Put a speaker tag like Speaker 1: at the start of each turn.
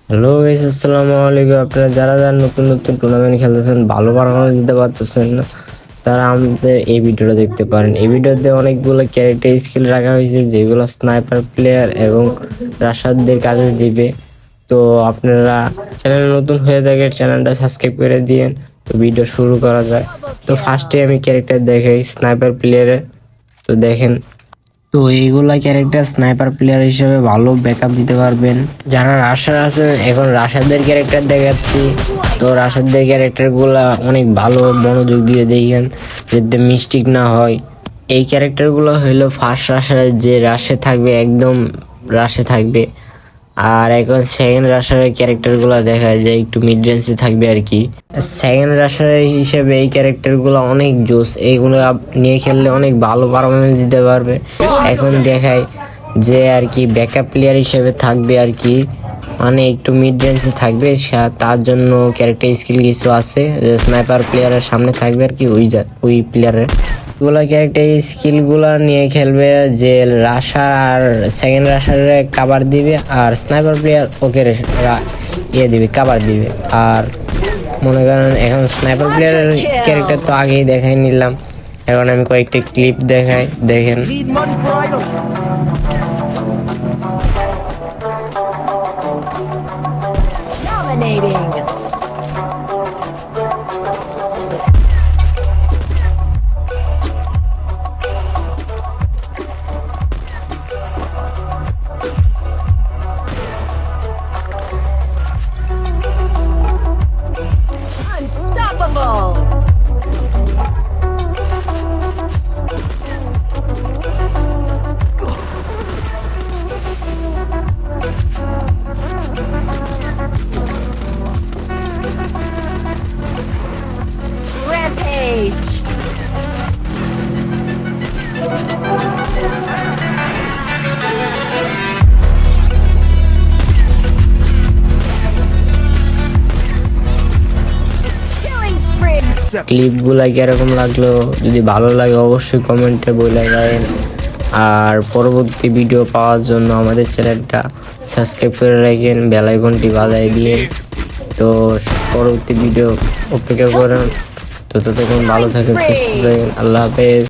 Speaker 1: Hello guys, আসসালামু আলাইকুম। আপনারা যারা যারা নতুন নতুন টুর্নামেন্ট খেলতেছেন, ভালো পারফরমেন্স দিতে পারতেছেন না, তারা আমাদের এই ভিডিওটা দেখতে পারেন। এই ভিডিওতে অনেকগুলো ক্যারেক্টার স্কিল রাখা হয়েছে, যেগুলো স্নাইপার প্লেয়ার এবং রাশারদের কাজে দিবে। তো আপনারা চ্যানেল নতুন হয়ে থাকে, চ্যানেলটা সাবস্ক্রাইব করে দিয়েন। তো ভিডিও শুরু করা যায়। তো ফার্স্টে আমি ক্যারেক্টার দেখাই স্নাইপার প্লেয়ারের। তো দেখেন, তো এইগুলা ক্যারেক্টার স্নাইপার প্লেয়ার হিসেবে ভালো ব্যাকআপ দিতে পারবেন। যারা রাশার আছেন, এখন রাশারদের ক্যারেক্টার দেখাচ্ছি। তো রাশারদের ক্যারেক্টার গুলা অনেক ভালো, মনোযোগ দিয়ে দেখেন যাতে মিস্টেক না হয়। এই ক্যারেক্টার গুলো হইলো ফার্স্ট রাশার, যে রাশে থাকবে, একদম রাশে থাকবে। আর এখন সেকেন্ড রাশারের ক্যারেক্টার গুলা দেখা যায় একটু মিড রেঞ্জে থাকবে আর কি। সেকেন্ড রাশার হিসেবে এই ক্যারেক্টার গুলো অনেক জোস, এইগুলো নিয়ে খেললে অনেক ভালো পারফরমেন্স দিতে পারবে। এখন দেখায় যে আর কি ব্যাকআপ প্লেয়ার হিসেবে থাকবে আর কি, মানে একটু মিড রেঞ্জে থাকবে। তার জন্য ক্যারেক্টার স্কিল কিছু আছে, স্নাইপার প্লেয়ারের সামনে থাকবে আর কি, ওই প্লেয়ারের গুলা ক্যারেক্টার স্কিল গুলা নিয়ে খেলবে, যে রাশার আর সেকেন্ড রাশারে কাভার দিবে, আর স্নাইপার প্লেয়ার ওকে দিবে, কাভার দিবে। আর মনে করেন এখন স্নাইপার প্লেয়ারের ক্যারেক্টার তো আগেই দেখাই নিলাম, এখন আমি কয়েকটা ক্লিপ দেখাই, দেখেন।
Speaker 2: Dominating. Unstoppable. Rampage. Killing spree.
Speaker 1: Clip গুলা কিরকম লাগলো, যদি ভালো লাগে অবশ্যই কমেন্টে বলে যাবেন। আর পরবর্তী ভিডিও পাওয়ার জন্য আমাদের চ্যানেলটা সাবস্ক্রাইব করে রাখেন, বেল আইকনটি বাজায় দিয়ে। তো পরবর্তী ভিডিও অপেক্ষা করেন। তো ততক্ষণ ভালো থাকেন, সুস্থ থাকেন। আল্লাহ হাফেজ।